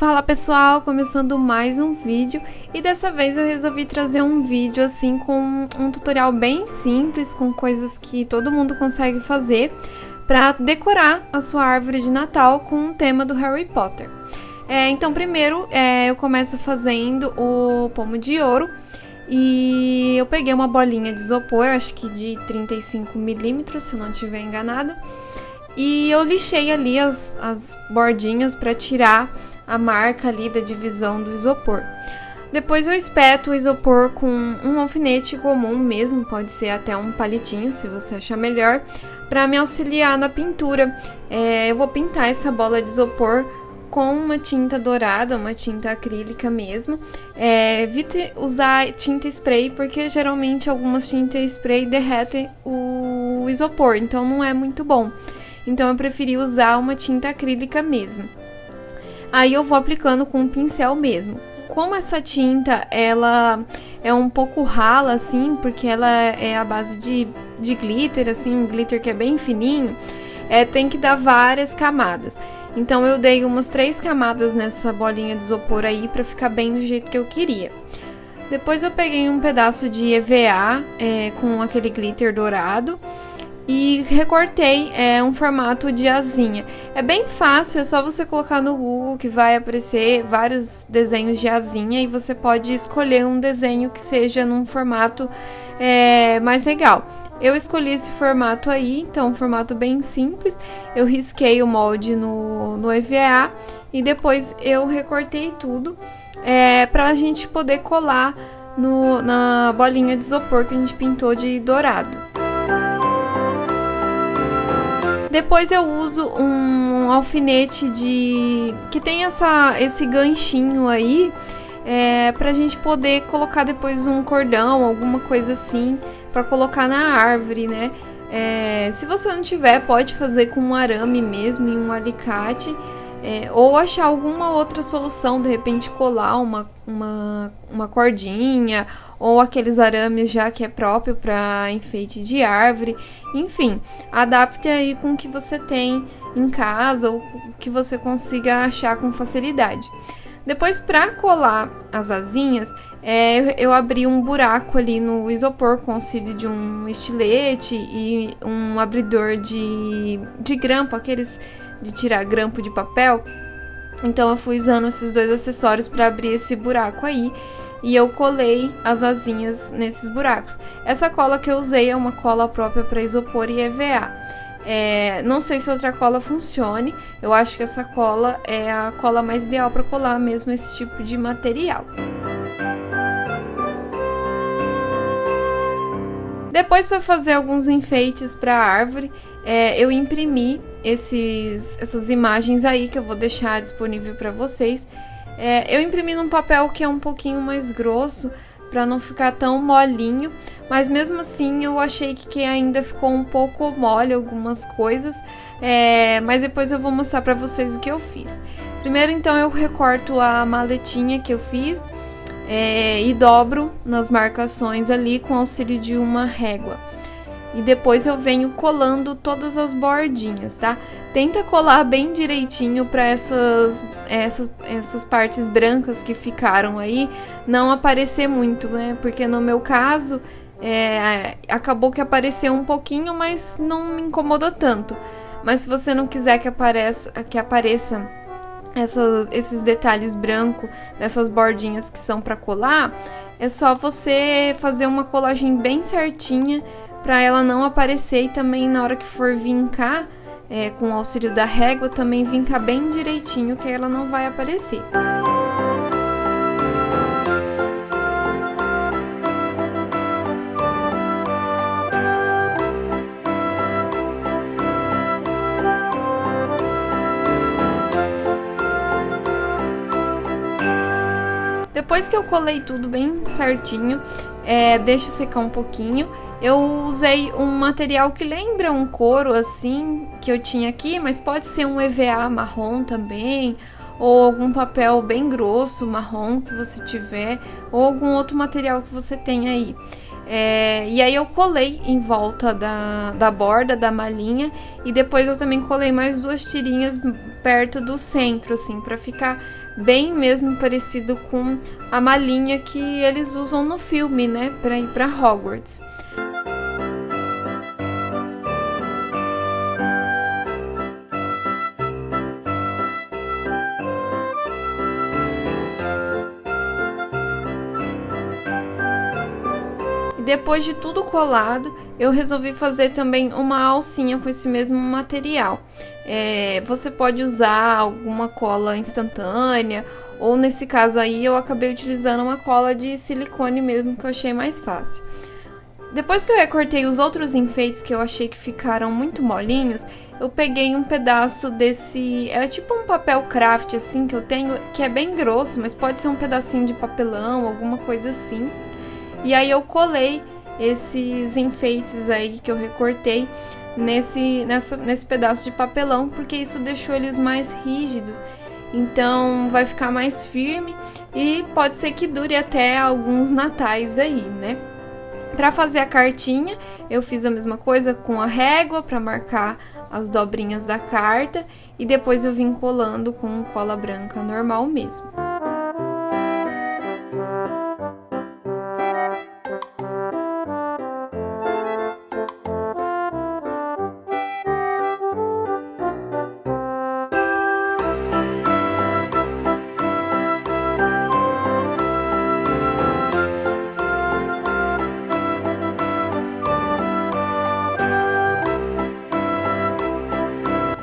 Fala pessoal, começando mais um vídeo e dessa vez eu resolvi trazer um vídeo assim com um tutorial bem simples, com coisas que todo mundo consegue fazer para decorar a sua árvore de Natal com o tema do Harry Potter. Então primeiro eu começo fazendo o pomo de ouro e eu peguei uma bolinha de isopor, acho que de 35 milímetros, se eu não estiver enganada, e eu lixei ali as bordinhas para tirar a marca ali da divisão do isopor. Depois eu espeto o isopor com um alfinete comum mesmo, pode ser até um palitinho, se você achar melhor, para me auxiliar na pintura. Eu vou pintar essa bola de isopor com uma tinta dourada, uma tinta acrílica mesmo. Evite usar tinta spray, porque geralmente algumas tintas spray derretem o isopor, então não é muito bom. Então eu preferi usar uma tinta acrílica mesmo. Aí eu vou aplicando com um pincel mesmo. Como essa tinta, ela é um pouco rala, assim, porque ela é a base de glitter, assim, um glitter que é bem fininho, tem que dar várias camadas. Então eu dei umas 3 camadas nessa bolinha de isopor aí, pra ficar bem do jeito que eu queria. Depois eu peguei um pedaço de EVA com aquele glitter dourado e recortei um formato de asinha. É bem fácil, é só você colocar no Google que vai aparecer vários desenhos de asinha e você pode escolher um desenho que seja num formato mais legal. Eu escolhi esse formato aí, então um formato bem simples. Eu risquei o molde no EVA e depois eu recortei tudo pra gente poder colar na bolinha de isopor que a gente pintou de dourado. Depois eu uso um alfinete que tem esse ganchinho aí, pra gente poder colocar depois um cordão, alguma coisa assim, pra colocar na árvore, né? Se você não tiver, pode fazer com um arame mesmo e um alicate, ou achar alguma outra solução, de repente colar uma cordinha, ou aqueles arames já que é próprio para enfeite de árvore. Enfim, adapte aí com o que você tem em casa ou que você consiga achar com facilidade. Depois, para colar as asinhas, eu abri um buraco ali no isopor com auxílio de um estilete e um abridor de grampo, aqueles de tirar grampo de papel. Então eu fui usando esses 2 acessórios para abrir esse buraco aí. E eu colei as asinhas nesses buracos. Essa cola que eu usei é uma cola própria para isopor e EVA. Não sei se outra cola funcione. Eu acho que essa cola é a cola mais ideal para colar mesmo esse tipo de material. Depois, para fazer alguns enfeites para a árvore, eu imprimi essas imagens aí que eu vou deixar disponível para vocês. Eu imprimi num papel que é um pouquinho mais grosso, para não ficar tão molinho, mas mesmo assim eu achei que ainda ficou um pouco mole algumas coisas, mas depois eu vou mostrar para vocês o que eu fiz. Primeiro, então, eu recorto a maletinha que eu fiz e dobro nas marcações ali com auxílio de uma régua. E depois eu venho colando todas as bordinhas, tá? Tenta colar bem direitinho para essas partes brancas que ficaram aí não aparecer muito, né? Porque no meu caso, acabou que apareceu um pouquinho, mas não me incomodou tanto. Mas se você não quiser que apareça esses detalhes brancos dessas bordinhas que são para colar, é só você fazer uma colagem bem certinha para ela não aparecer, e também na hora que for vincar, com o auxílio da régua, também vincar bem direitinho, que ela não vai aparecer. Depois que eu colei tudo bem certinho, deixo secar um pouquinho. Eu usei um material que lembra um couro, assim, que eu tinha aqui, mas pode ser um EVA marrom também, ou algum papel bem grosso, marrom, que você tiver, ou algum outro material que você tenha aí. E aí eu colei em volta da borda da malinha, e depois eu também colei mais 2 tirinhas perto do centro, assim, pra ficar bem mesmo parecido com a malinha que eles usam no filme, né, para ir para Hogwarts. Depois de tudo colado, eu resolvi fazer também uma alcinha com esse mesmo material. Você pode usar alguma cola instantânea, ou nesse caso aí eu acabei utilizando uma cola de silicone mesmo, que eu achei mais fácil. Depois que eu recortei os outros enfeites que eu achei que ficaram muito molinhos, eu peguei um pedaço desse... é tipo um papel craft assim que eu tenho, que é bem grosso, mas pode ser um pedacinho de papelão, alguma coisa assim. E aí eu colei esses enfeites aí que eu recortei nesse pedaço de papelão, porque isso deixou eles mais rígidos. Então vai ficar mais firme e pode ser que dure até alguns natais aí, né? Para fazer a cartinha, eu fiz a mesma coisa com a régua para marcar as dobrinhas da carta e depois eu vim colando com cola branca normal mesmo.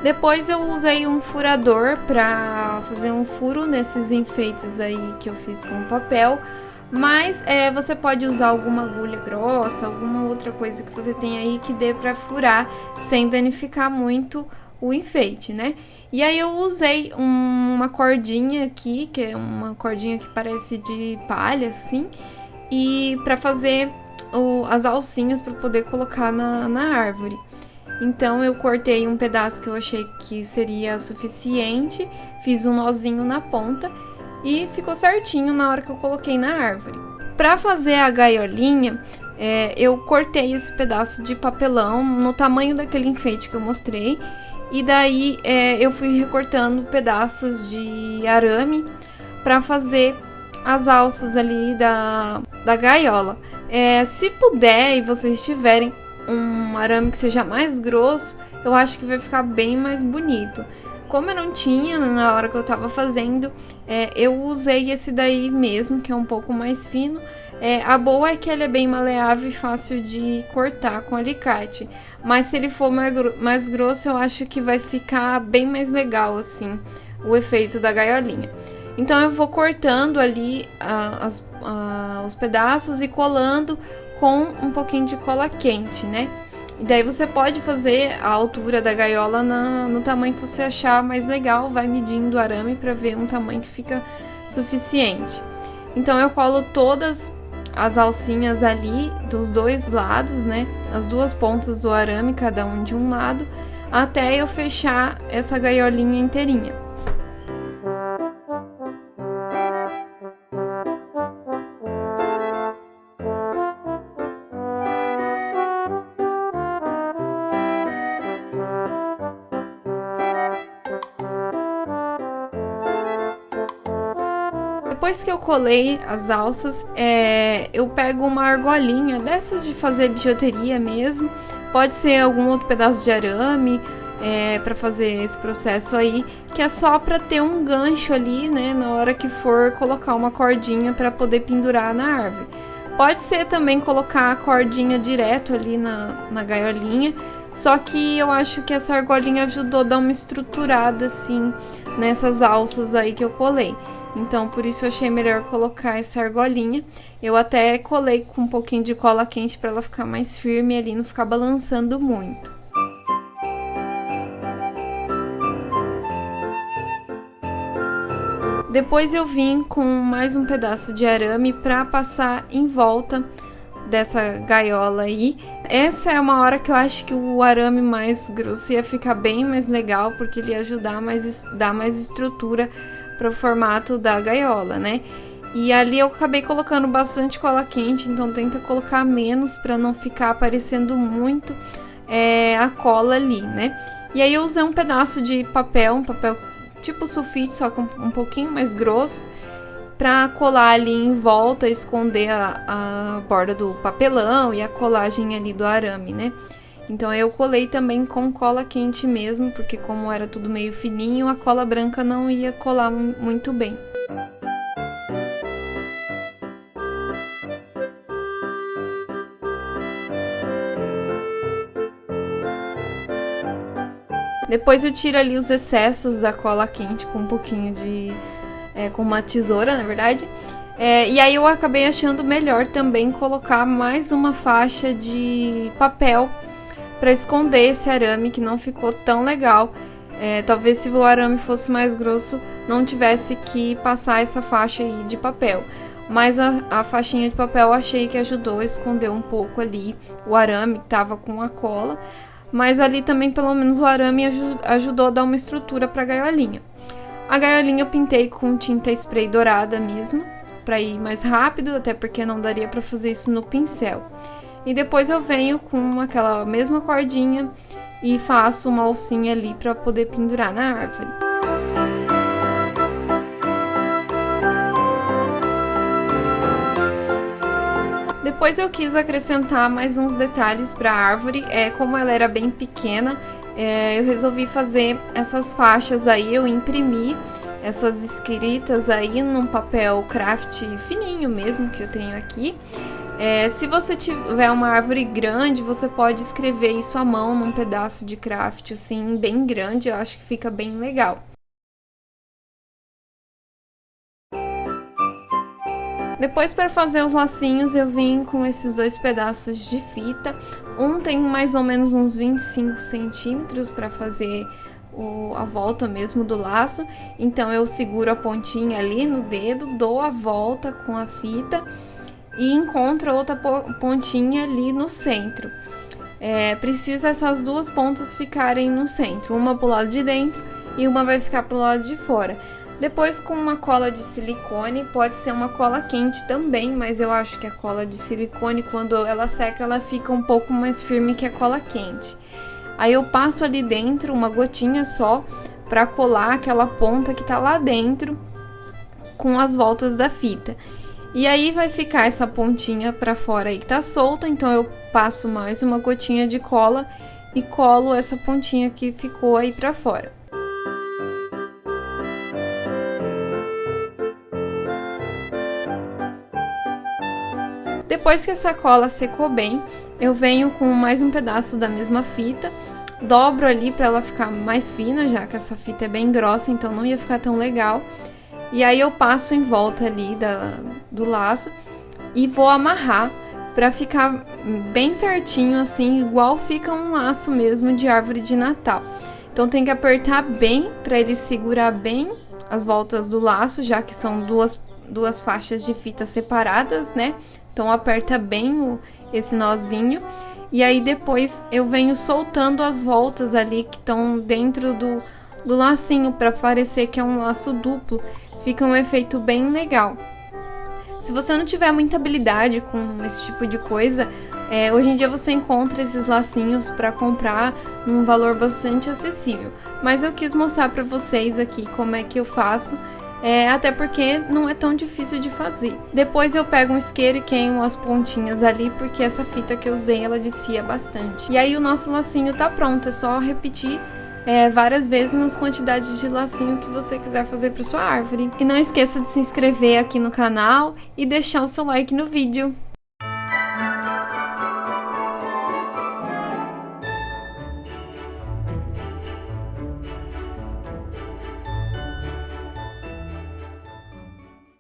Depois eu usei um furador para fazer um furo nesses enfeites aí que eu fiz com papel, mas você pode usar alguma agulha grossa, alguma outra coisa que você tem aí que dê para furar sem danificar muito o enfeite, né? E aí eu usei uma cordinha aqui, que é uma cordinha que parece de palha, assim, e para fazer as alcinhas para poder colocar na árvore. Então eu cortei um pedaço que eu achei que seria suficiente, fiz um nozinho na ponta e ficou certinho na hora que eu coloquei na árvore. Para fazer a gaiolinha, eu cortei esse pedaço de papelão no tamanho daquele enfeite que eu mostrei, e daí eu fui recortando pedaços de arame para fazer as alças ali da gaiola. Se puder e vocês tiverem um arame que seja mais grosso, eu acho que vai ficar bem mais bonito. Como eu não tinha na hora que eu tava fazendo, eu usei esse daí mesmo, que é um pouco mais fino. A boa é que ele é bem maleável e fácil de cortar com alicate, mas se ele for mais grosso, eu acho que vai ficar bem mais legal assim, o efeito da gaiolinha. Então eu vou cortando ali os pedaços e colando com um pouquinho de cola quente, né? E daí você pode fazer a altura da gaiola no tamanho que você achar mais legal, vai medindo o arame para ver um tamanho que fica suficiente. Então eu colo todas as alcinhas ali dos dois lados, né? As duas pontas do arame, cada um de um lado, até eu fechar essa gaiolinha inteirinha. Depois que eu colei as alças, eu pego uma argolinha dessas de fazer bijuteria mesmo. Pode ser algum outro pedaço de arame para fazer esse processo aí, que é só para ter um gancho ali, né, na hora que for colocar uma cordinha para poder pendurar na árvore. Pode ser também colocar a cordinha direto ali na gaiolinha, só que eu acho que essa argolinha ajudou a dar uma estruturada assim nessas alças aí que eu colei. Então, por isso eu achei melhor colocar essa argolinha. Eu até colei com um pouquinho de cola quente para ela ficar mais firme ali, não ficar balançando muito. Depois eu vim com mais um pedaço de arame para passar em volta dessa gaiola aí. Essa é uma hora que eu acho que o arame mais grosso ia ficar bem mais legal, porque ele ia ajudar dar mais estrutura para o formato da gaiola, né? E ali eu acabei colocando bastante cola quente, então tenta colocar menos para não ficar aparecendo muito a cola ali, né? E aí eu usei um pedaço de papel, tipo sulfite, só que um pouquinho mais grosso, pra colar ali em volta, esconder a borda do papelão e a colagem ali do arame, né? Então eu colei também com cola quente mesmo, porque como era tudo meio fininho, a cola branca não ia colar muito bem. Depois eu tiro ali os excessos da cola quente com um pouquinho de... com uma tesoura, na verdade. E aí eu acabei achando melhor também colocar mais uma faixa de papel para esconder esse arame que não ficou tão legal. Talvez se o arame fosse mais grosso, não tivesse que passar essa faixa aí de papel. Mas a faixinha de papel eu achei que ajudou a esconder um pouco ali o arame que tava com a cola. Mas ali também, pelo menos, o arame ajudou a dar uma estrutura para a gaiolinha. A gaiolinha eu pintei com tinta spray dourada mesmo, para ir mais rápido, até porque não daria para fazer isso no pincel. E depois eu venho com aquela mesma cordinha e faço uma alcinha ali para poder pendurar na árvore. Depois eu quis acrescentar mais uns detalhes para a árvore, como ela era bem pequena, eu resolvi fazer essas faixas aí, eu imprimi essas escritas aí num papel craft fininho mesmo que eu tenho aqui. Se você tiver uma árvore grande, você pode escrever isso à mão num pedaço de craft assim bem grande, eu acho que fica bem legal. Depois, para fazer os lacinhos, eu vim com esses dois pedaços de fita. Um tem mais ou menos uns 25 centímetros para fazer a volta mesmo do laço. Então, eu seguro a pontinha ali no dedo, dou a volta com a fita e encontro outra pontinha ali no centro. Precisa essas duas pontas ficarem no centro, uma pro lado de dentro e uma vai ficar pro lado de fora. Depois, com uma cola de silicone, pode ser uma cola quente também, mas eu acho que a cola de silicone, quando ela seca, ela fica um pouco mais firme que a cola quente. Aí eu passo ali dentro uma gotinha só para colar aquela ponta que tá lá dentro com as voltas da fita. E aí vai ficar essa pontinha para fora aí que tá solta, então eu passo mais uma gotinha de cola e colo essa pontinha que ficou aí para fora. Depois que essa cola secou bem, eu venho com mais um pedaço da mesma fita, dobro ali para ela ficar mais fina, já que essa fita é bem grossa, então não ia ficar tão legal. E aí eu passo em volta ali do laço e vou amarrar para ficar bem certinho, assim, igual fica um laço mesmo de árvore de Natal. Então tem que apertar bem para ele segurar bem as voltas do laço, já que são duas faixas de fita separadas, né? Então aperta bem esse nozinho e aí depois eu venho soltando as voltas ali que estão dentro do lacinho para parecer que é um laço duplo. Fica um efeito bem legal. Se você não tiver muita habilidade com esse tipo de coisa, hoje em dia você encontra esses lacinhos para comprar num valor bastante acessível. Mas eu quis mostrar para vocês aqui como é que eu faço. Até porque não é tão difícil de fazer. Depois eu pego um isqueiro e queimo as pontinhas ali, porque essa fita que eu usei, ela desfia bastante. E aí o nosso lacinho tá pronto, é só repetir várias vezes nas quantidades de lacinho que você quiser fazer para sua árvore. E não esqueça de se inscrever aqui no canal e deixar o seu like no vídeo.